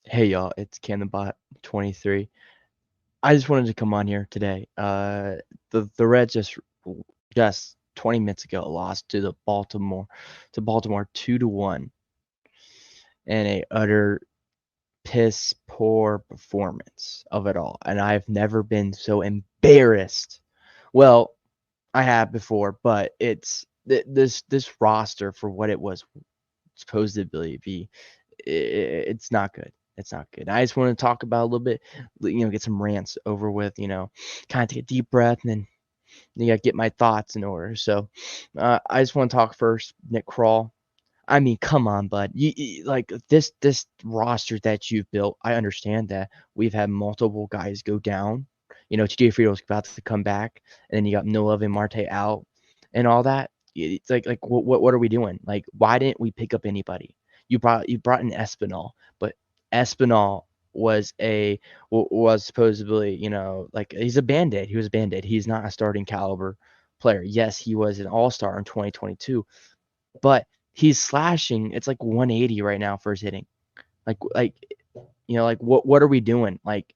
Hey y'all, it's Cannonbot 23. I just wanted to come on here today. The Reds just 20 minutes ago lost to Baltimore 2-1 in a utter piss poor performance of it all. And I've never been so embarrassed. Well, I have before, but this roster for what it was supposedly be, it's not good. It's not good. I just want to talk about a little bit, get some rants over with, kind of take a deep breath and then get my thoughts in order. So, I just want to talk first, Nick Kroll. I mean, come on, bud. Like this roster that you've built. I understand that we've had multiple guys go down. TJ Friedo's about to come back, and then you got Noah and Marte out, and all that. It's like what are we doing? Like, why didn't we pick up anybody? You brought in Espinal, but Espinal was supposedly, like he's a band-aid. He was a band-aid. He's not a starting caliber player. Yes, he was an all-star in 2022, but he's slashing. It's like 180 right now for his hitting. Like like what are we doing? Like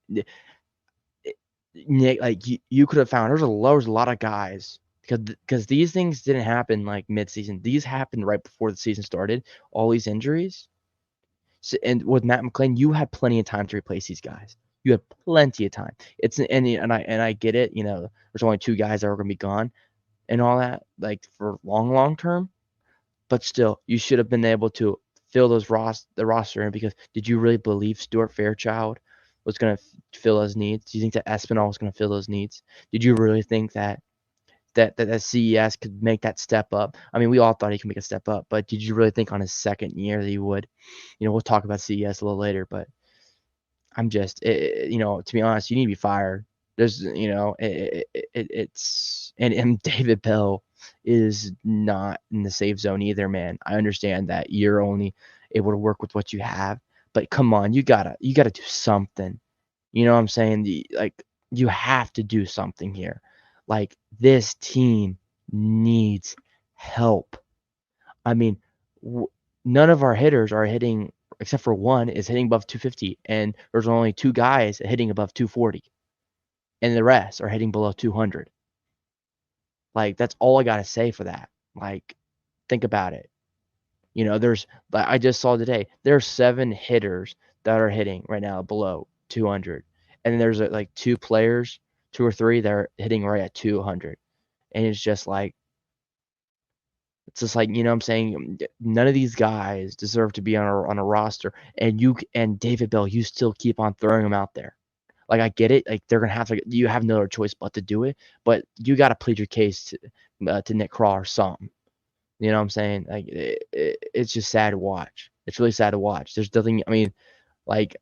Nick, like you could have found there's a lot of guys because these things didn't happen like mid-season. These happened right before the season started. All these injuries. So, and with Matt McClain, you had plenty of time to replace these guys. You had plenty of time. And I get it. There's only two guys that are going to be gone and all that, like for long term. But still, you should have been able to fill the roster in because did you really believe Stuart Fairchild was going to fill those needs? Do you think that Espinal was going to fill those needs? Did you really think that CES could make that step up? I mean, we all thought he could make a step up, but did you really think on his second year that he would? We'll talk about CES a little later, but I'm just, to be honest, you need to be fired. There's, it's and David Bell is not in the safe zone either, man. I understand that you're only able to work with what you have, but come on, you gotta do something. You know what I'm saying? Like you have to do something here. Like this team needs help. I mean, w- none of our hitters are hitting, except for one, is hitting above 250, and there's only two guys hitting above 240, and the rest are hitting below 200. Like that's all I gotta say for that. Like, think about it. There's like I just saw today, there are 7 hitters that are hitting right now below 200, and then there's like two or three that are hitting right at 200, and it's just like, what I'm saying? None of these guys deserve to be on a roster, and David Bell, you still keep on throwing them out there. Like I get it, like they're gonna have to. You have no other choice but to do it, but you got to plead your case to Nick Craw or something. You know what I'm saying? Like it's just sad to watch. It's really sad to watch. There's nothing. I mean, like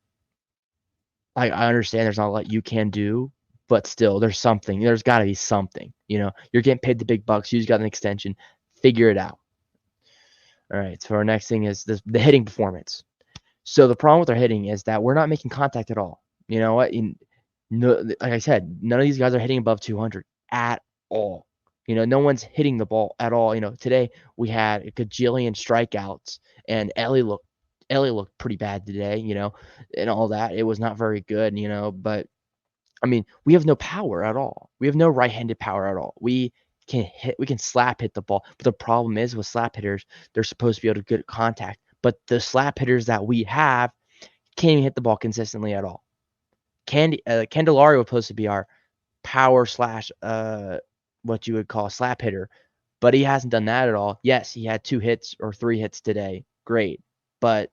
I understand there's not a lot you can do, but still, there's something. There's got to be something. You're getting paid the big bucks. You just got an extension. Figure it out. All right. So our next thing is the hitting performance. So the problem with our hitting is that we're not making contact at all. You know what? No, like I said, none of these guys are hitting above 200 at all. No one's hitting the ball at all. Today we had a gajillion strikeouts, and Ellie looked pretty bad today. And all that. It was not very good. But I mean, we have no power at all. We have no right-handed power at all. We can slap hit the ball, but the problem is with slap hitters, they're supposed to be able to get contact. But the slap hitters that we have can't even hit the ball consistently at all. Candelario was supposed to be our power slash what you would call a slap hitter, but he hasn't done that at all. Yes, he had 2 hits or 3 hits today. Great. But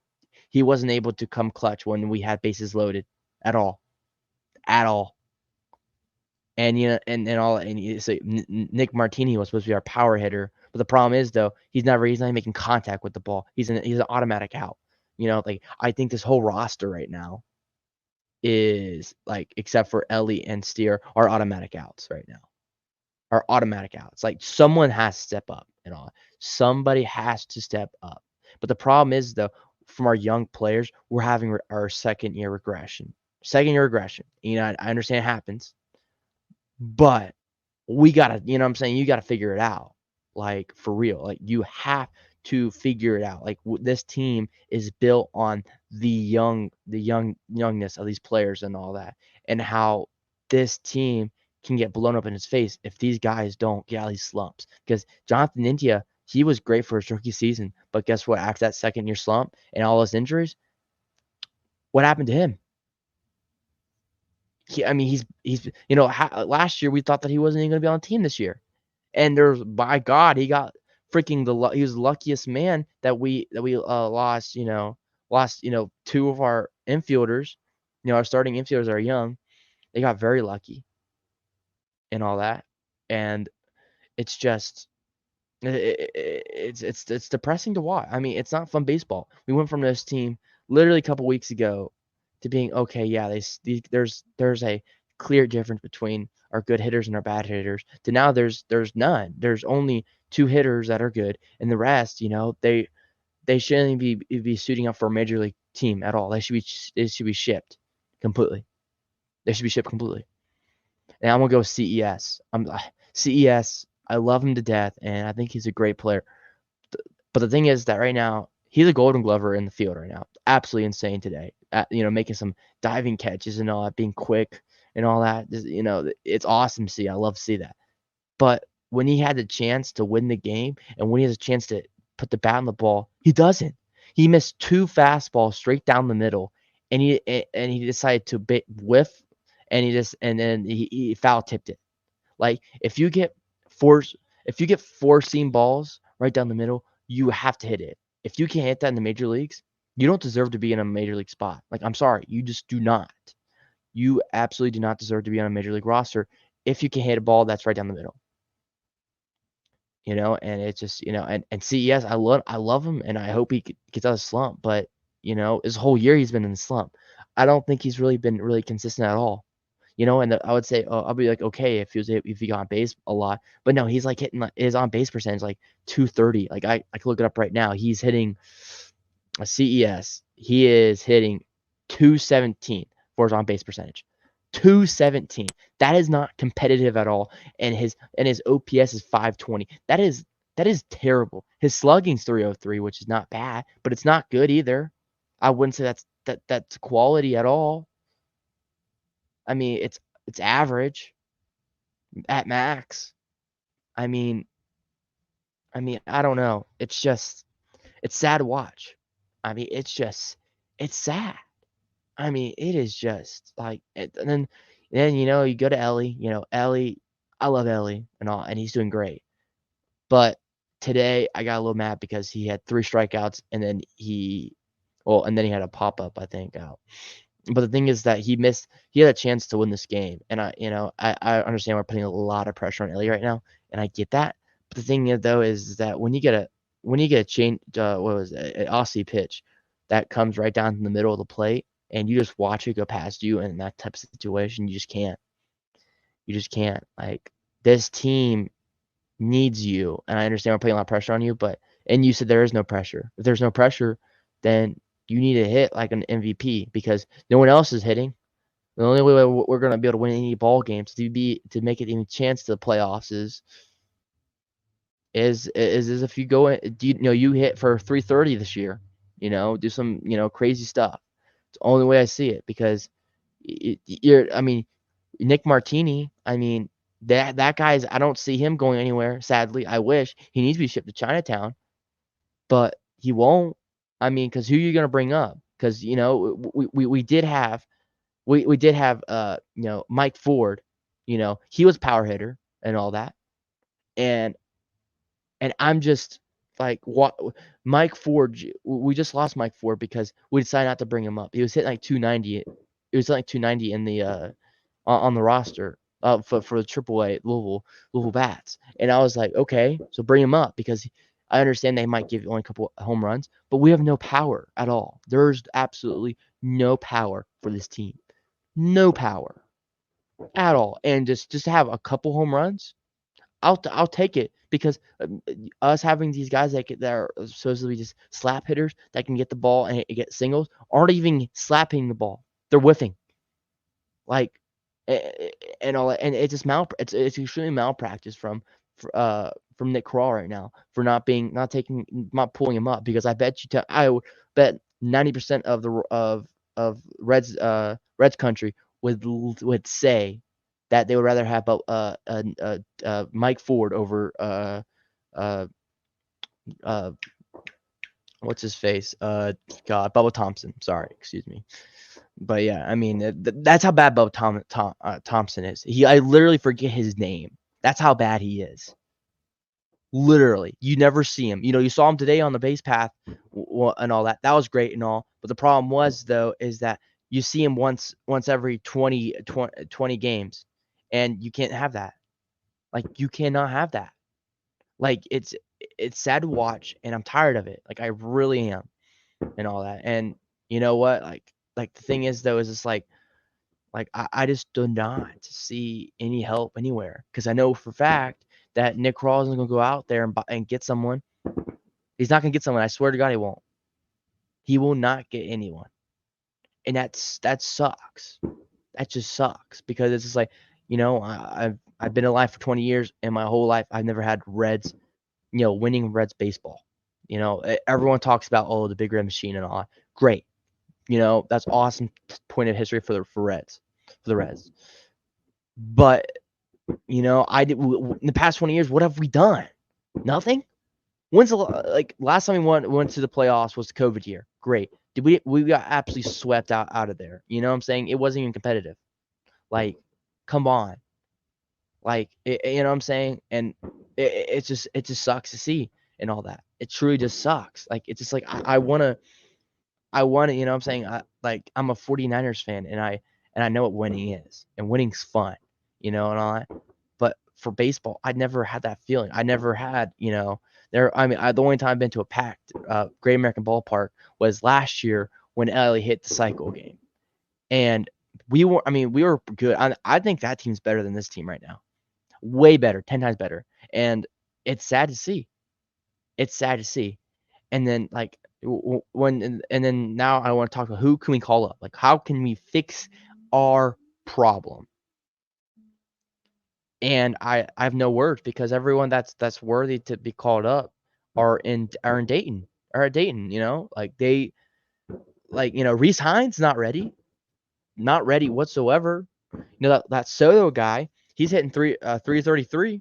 he wasn't able to come clutch when we had bases loaded at all. At all. And so Nick Martini was supposed to be our power hitter, but the problem is though he's not even making contact with the ball. He's an automatic out. Like I think this whole roster right now is like except for Ellie and Steer are automatic outs right now. Are automatic outs. Like someone has to step up and all. Somebody has to step up. But the problem is though, from our young players, we're having our second year regression. Second year regression. I understand it happens. But we gotta, what I'm saying? You gotta figure it out. Like for real. Like you have to figure it out. Like this team is built on youngness of these players and all that, and how this team can get blown up in his face if these guys don't get out of these slumps. Because Jonathan India, he was great for his rookie season, but guess what? After that second year slump and all his injuries, what happened to him? I mean, last year we thought that he wasn't even going to be on the team this year, and by God, he got freaking he was the luckiest man that we lost. Two of our infielders. Our starting infielders are young. They got very lucky and all that, and it's just it's depressing to watch. I mean, it's not fun baseball. We went from this team literally a couple weeks ago to being okay. Yeah, there's a clear difference between our good hitters and our bad hitters. To now there's none. There's only two hitters that are good, and the rest, they shouldn't be suiting up for a major league team at all. They should be shipped completely. They should be shipped completely. And I'm gonna go CES. CES. I love him to death, and I think he's a great player. But the thing is that right now he's a Golden Glover in the field right now. Absolutely insane today. Making some diving catches and all that, being quick and all that. It's awesome to see. I love to see that. But when he had the chance to win the game, and when he has a chance to put the bat on the ball, he doesn't. He missed two fastballs straight down the middle, and he decided to whiff, and then he foul tipped it. Like if you get four seam balls right down the middle, you have to hit it. If you can't hit that in the major leagues, you don't deserve to be in a major league spot. Like, I'm sorry, you just do not. You absolutely do not deserve to be on a major league roster if you can hit a ball that's right down the middle. And it's just, and CES, I love him, and I hope he gets out of the slump. But his whole year he's been in the slump. I don't think he's really been really consistent at all. And I would say, I'll be like, okay, if he got on base a lot, but no, he's like hitting his on base percentage like 230. Like I can look it up right now. He's hitting a CES. He is hitting 217 for his on base percentage. 217. That is not competitive at all. And his OPS is 520. That is terrible. His slugging's 303, which is not bad, but it's not good either. I wouldn't say that's quality at all. I mean, it's average at max. I mean, I don't know. It's sad to watch. I mean, it's sad. I mean, it is just like, and then you go to Ellie. Ellie, I love Ellie and all, and he's doing great. But today I got a little mad because he had 3 strikeouts, and then he had a pop up, I think, out. But the thing is that he had a chance to win this game, and I understand we're putting a lot of pressure on Ellie right now, and I get that. But the thing is, though, is that when you get a change, what was it, an Aussie pitch that comes right down in the middle of the plate, and you just watch it go past you, and in that type of situation, you just can't. You just can't. Like, this team needs you, and I understand we're putting a lot of pressure on you, and you said there is no pressure. If there's no pressure, then you need to hit like an MVP because no one else is hitting. The only way we're going to be able to win any ball games to make it even chance to the playoffs is if you go in, you hit for 330 this year, do some crazy stuff. It's the only way I see it because I mean, Nick Martini, I mean, that guy's, I don't see him going anywhere. Sadly, I wish he needs to be shipped to Chinatown, but he won't. I mean, because who are you gonna bring up? Because we did have Mike Ford. He was power hitter and all that, and I'm just like, what? Mike Ford, we just lost Mike Ford because we decided not to bring him up. He was hitting like 290. It was like 290 in the on the roster for the AAA Louisville Bats, and I was like, okay, so bring him up because I understand they might give you only a couple home runs, but we have no power at all. There's absolutely no power for this team, no power at all, and just to have a couple home runs, I'll take it because us having these guys that are supposedly just slap hitters that can get the ball and get singles aren't even slapping the ball. They're whiffing. Like, and all that, and it's just it's extremely malpractice from Nick Kroll right now for not pulling him up because I would bet 90% of the of Reds country would say that they would rather have Mike Ford over uh, uh, what's his face? God, Bubba Thompson. Sorry, excuse me. But yeah, I mean that's how bad Thompson is. I literally forget his name. That's how bad he is. Literally, you never see him. You saw him today on the base path and all that. That was great and all. But the problem was though is that you see him once every 20 games, and you can't have that. Like you cannot have that. Like it's sad to watch, and I'm tired of it. Like I really am, and all that. And you know what? Like the thing is though is it's like I just do not see any help anywhere because I know for a fact that Nick Rawls is gonna go out there and get someone. He's not gonna get someone. I swear to God, he won't. He will not get anyone, and that sucks. That just sucks because it's just like I've been alive for 20 years, and my whole life I've never had Reds, winning Reds baseball. Everyone talks about the Big Red Machine and all. Great, that's awesome point of history for the Reds. But I did in the past 20 years. What have we done? Nothing. When's last time we went to the playoffs was the COVID year? Great. Did we got absolutely swept out of there? You know what I'm saying? It wasn't even competitive. Like, come on. Like, you know what I'm saying? And it just sucks to see and all that. It truly just sucks. Like, it's just like I want to, you know what I'm saying? I'm a 49ers fan, and I know what winning is, and winning's fun, and all that. But for baseball, I never had that feeling. I never had, there. I mean, the only time I've been to a packed Great American Ballpark was last year when Ellie hit the cycle game, and we were. I mean, we were good. I think that team's better than this team right now, way better, 10 times better, and it's sad to see. It's sad to see. And then and then now I want to talk about who can we call up? Like how can we fix our problem? And I have no words because everyone that's worthy to be called up are in Dayton. Are at Dayton, like they Reese Hines not ready. Not ready whatsoever. That Soto guy, he's hitting 333.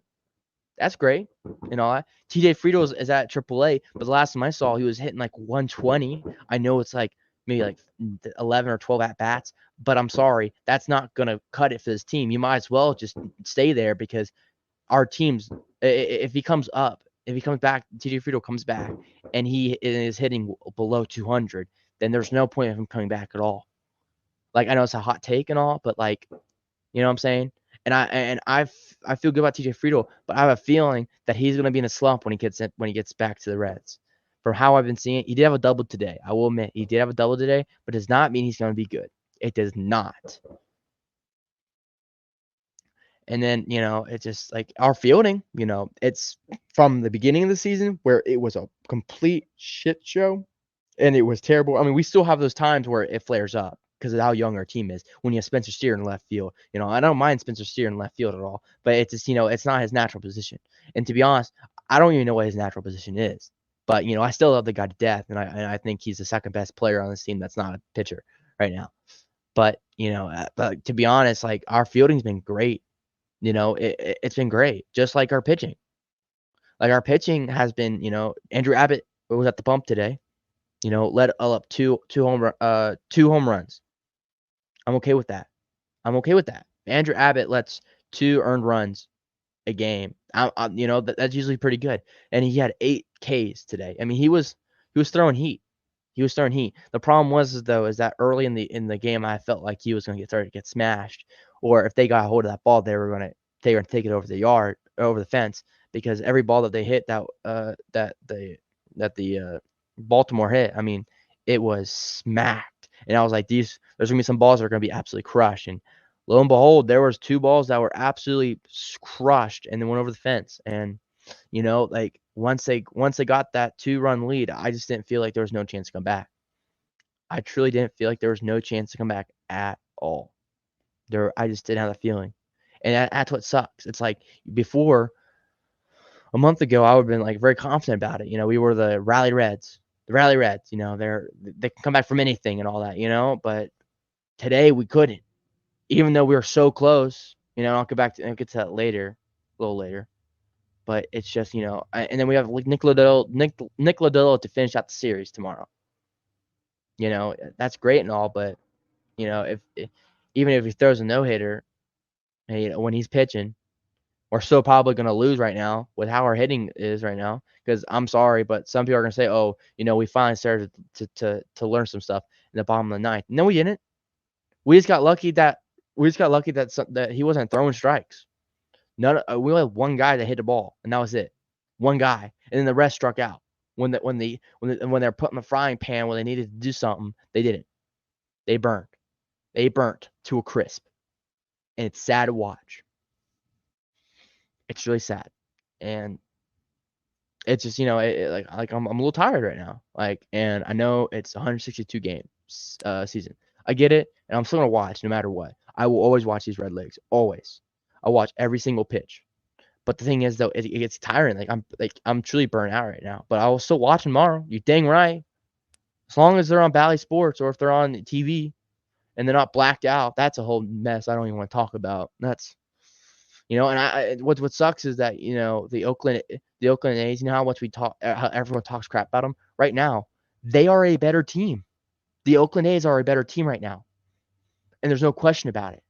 That's great and all that. TJ Friedel is at AAA, but the last time I saw, he was hitting like 120. I know it's like maybe like 11 or 12 at bats, but I'm sorry, that's not gonna cut it for this team. You might as well just stay there because our team's if he comes up, if he comes back, TJ Friedel comes back and he is hitting below 200, then there's no point of him coming back at all. Like I know it's a hot take and all, but like you know what I'm saying? And I feel good about TJ Friedel, but I have a feeling that he's going to be in a slump when he gets back to the Reds. From how I've been seeing, he did have a double today. I will admit he did have a double today, but does not mean he's going to be good. It does not. And then it's just like our fielding. It's from the beginning of the season where it was a complete shit show, and it was terrible. I mean, we still have those times where it flares up because of how young our team is. When you have Spencer Steer in left field, I don't mind Spencer Steer in left field at all, but it's just it's not his natural position. And to be honest, I don't even know what his natural position is. But I still love the guy to death, and I think he's the second best player on this team that's not a pitcher right now. But but to be honest, like our fielding's been great. It's been great, just like our pitching. Like our pitching has been, Andrew Abbott was at the bump today. Led up two home runs. I'm okay with that. I'm okay with that. Andrew Abbott lets 2 earned runs a game. That's usually pretty good. And he had 8 Ks today. I mean, he was throwing heat. He was throwing heat. The problem was though is that early in the game I felt like he was going to get smashed, or if they got a hold of that ball they were going to take it over the fence, because every ball that they hit that the Baltimore hit, I mean, it was smacked. And I was like, there's going to be some balls that are going to be absolutely crushed. And lo and behold, there was 2 balls that were absolutely crushed and then went over the fence. And like once they got that 2-run lead, I just didn't feel like there was no chance to come back. I truly didn't feel like there was no chance to come back at all. I just didn't have that feeling. And that's what sucks. It's like before a month ago, I would have been like very confident about it. We were the Rally Reds. The Rally Reds, they can come back from anything and all that, but today we couldn't, even though we were so close. I'll get to that later, a little later. But it's just, and then we have like Nick Lodillo to finish out the series tomorrow. That's great and all, but if even if he throws a no-hitter, when he's pitching, we're still probably going to lose right now with how our hitting is right now. Because I'm sorry, but some people are going to say, "Oh, we finally started to learn some stuff in the bottom of the ninth." No, we didn't. We just got lucky that that he wasn't throwing strikes. We only had one guy that hit the ball, and that was it. One guy, and then the rest struck out. When they're put in the frying pan when they needed to do something, they didn't. They burned. They burnt to a crisp, and it's sad to watch. It's really sad, and it's just like I'm a little tired right now. And I know it's 162 games season. I get it, and I'm still gonna watch no matter what. I will always watch these Redlegs. Always, I watch every single pitch. But the thing is, though, it gets tiring. I'm truly burnt out right now. But I will still watch tomorrow. You dang right. As long as they're on Bally Sports or if they're on TV and they're not blacked out, that's a whole mess. I don't even want to talk about. That's and what sucks is that the Oakland A's. How much how everyone talks crap about them right now. They are a better team. The Oakland A's are a better team right now, and there's no question about it.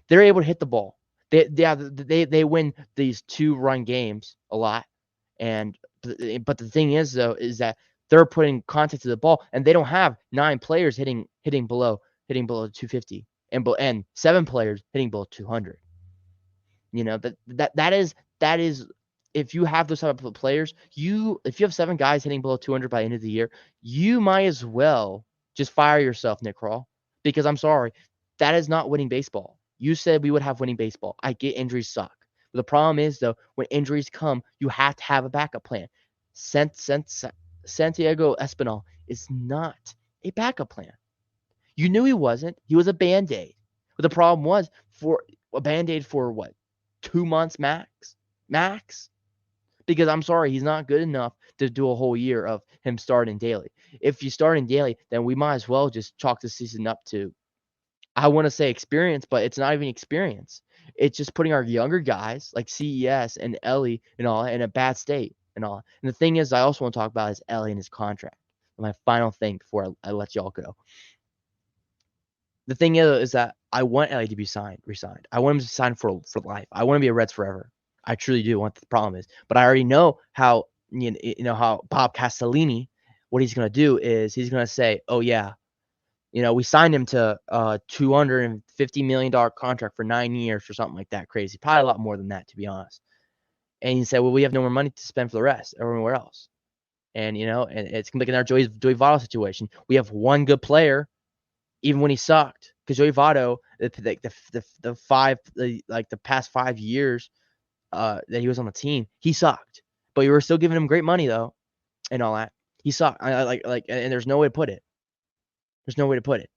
They're able to hit the ball. They win these 2-run games a lot, but the thing is though is that they're putting contact to the ball, and they don't have 9 players hitting below 250 and 7 players hitting below 200. That is if you have those type of players, if you have 7 guys hitting below 200 by the end of the year, you might as well just fire yourself, Nick Kroll, because I'm sorry, that is not winning baseball. You said we would have winning baseball. I get injuries suck. But the problem is, though, when injuries come, you have to have a backup plan. Santiago Espinal is not a backup plan. You knew he wasn't. He was a Band-Aid. But the problem was for a Band-Aid for what? 2 months max? Max? Because I'm sorry, he's not good enough to do a whole year of him starting daily. If you start in daily, then we might as well just chalk the season up to, I want to say experience, but it's not even experience. It's just putting our younger guys like CES and Ellie and all in a bad state and all. And the thing is, I also want to talk about is Ellie and his contract. My final thing before I let y'all go. The thing is that I want Ellie to be resigned. I want him to sign for life. I want to be a Reds forever. I truly do. What the problem is, but I already know how how Bob Castellini. What he's gonna do is he's gonna say, "Oh yeah, we signed him to a $250 million contract for 9 years or something like that. Crazy, probably a lot more than that, to be honest." And he said, "Well, we have no more money to spend for the rest everywhere else." And and it's gonna be like in our Joey Votto situation. We have one good player, even when he sucked, because Joey Votto, the past 5 years that he was on the team, he sucked. But we were still giving him great money though, and all that. He sucked. And there's no way to put it. There's no way to put it.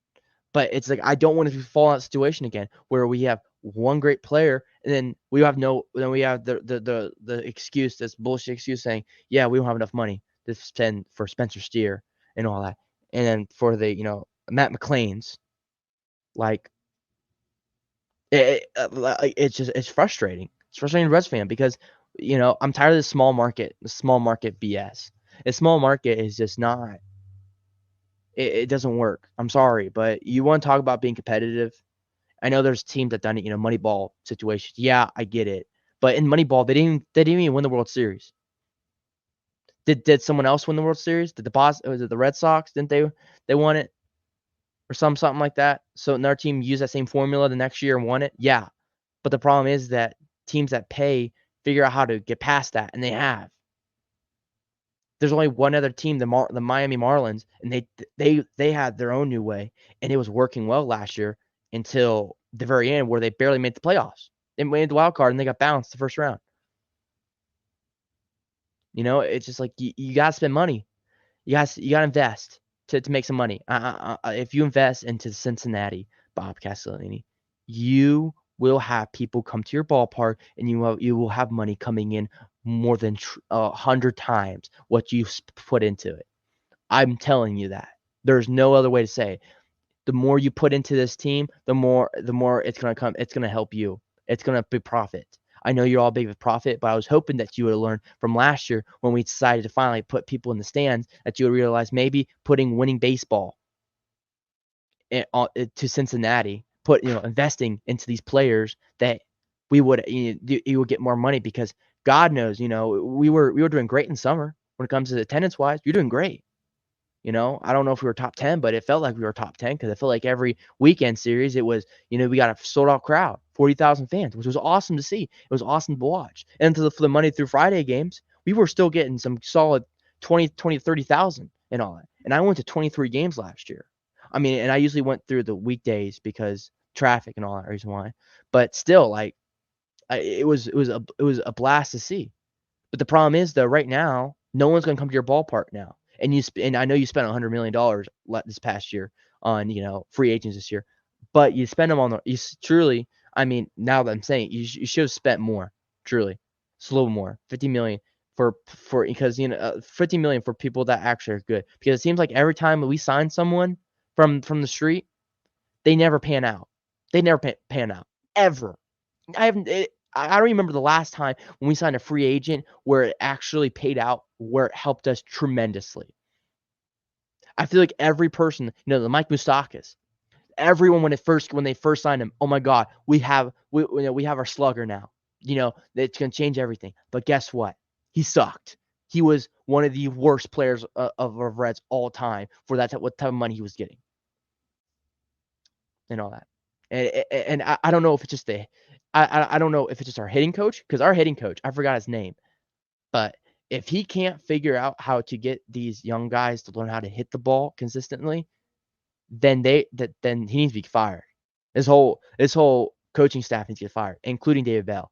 But it's like I don't want to fall in that situation again where we have one great player and then we have the excuse, this bullshit excuse saying, yeah, we don't have enough money to spend for Spencer Steer and all that. And then for the Matt McLean's, like it's frustrating. It's frustrating to Reds fan because I'm tired of the small market BS. A small market is just not. It doesn't work. I'm sorry, but you want to talk about being competitive. I know there's teams that done it, Moneyball situations. Yeah, I get it. But in Moneyball, they didn't even win the World Series. Did someone else win the World Series? Was it the Red Sox? Didn't they won it? Or something like that. So another team used that same formula the next year and won it? Yeah. But the problem is that teams that pay figure out how to get past that, and they have. There's only one other team, the Miami Marlins, and they had their own new way, and it was working well last year until the very end where they barely made the playoffs. They made the wild card and they got bounced the first round. It's just like you gotta spend money. You gotta invest to make some money. If you invest into Cincinnati, Bob Castellini, you will have people come to your ballpark, and you will have money coming in more than 100 times what you put into it. I'm telling you that. There's no other way to say it. The more you put into this team, the more it's gonna help you. It's gonna be profit. I know you're all big with profit, but I was hoping that you would learn from last year when we decided to finally put people in the stands, that you would realize maybe putting winning baseball to Cincinnati, investing into these players, that you would get more money, because God knows, we were doing great in summer when it comes to attendance wise. You're doing great. I don't know if we were top 10, but it felt like we were top 10, because I feel like every weekend series it was, we got a sold out crowd, 40,000 fans, which was awesome to see. It was awesome to watch. And for the Monday through Friday games, we were still getting some solid 20, 30,000 and all that. And I went to 23 games last year. I mean, and I usually went through the weekdays because traffic and all that reason why. But still, like, it was a blast to see. But the problem is, though, right now, no one's going to come to your ballpark now. And I know you spent $100 million this past year on, free agents this year, but you spend them on truly. I mean, now that I'm saying, you should have spent more. Truly, it's a little more, 50 million because 50 million for people that actually are good. Because it seems like every time we sign someone from the street, they never pan out. They never pan out ever. I don't remember the last time when we signed a free agent where it actually paid out, where it helped us tremendously. I feel like every person, the Mike Moustakas, everyone when they first signed him, oh my God, we have our slugger now. It's gonna change everything. But guess what? He sucked. He was one of the worst players of Reds all time for what type of money he was getting and all that. And I don't know if it's just I don't know if it's just our hitting coach, because our hitting coach, I forgot his name, but if he can't figure out how to get these young guys to learn how to hit the ball consistently, then he needs to be fired. This whole coaching staff needs to get fired, including David Bell.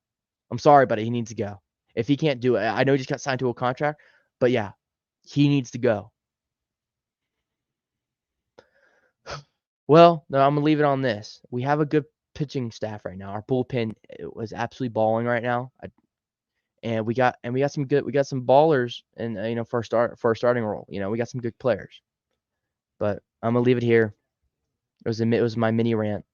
I'm sorry, but he needs to go. If he can't do it, I know he just got signed to a contract, but yeah, he needs to go. Well, no, I'm gonna leave it on this. We have a good pitching staff right now. Our bullpen was absolutely balling right now. We got some ballers, and for our starting role. We got some good players. But I'm gonna leave it here. It was my mini rant.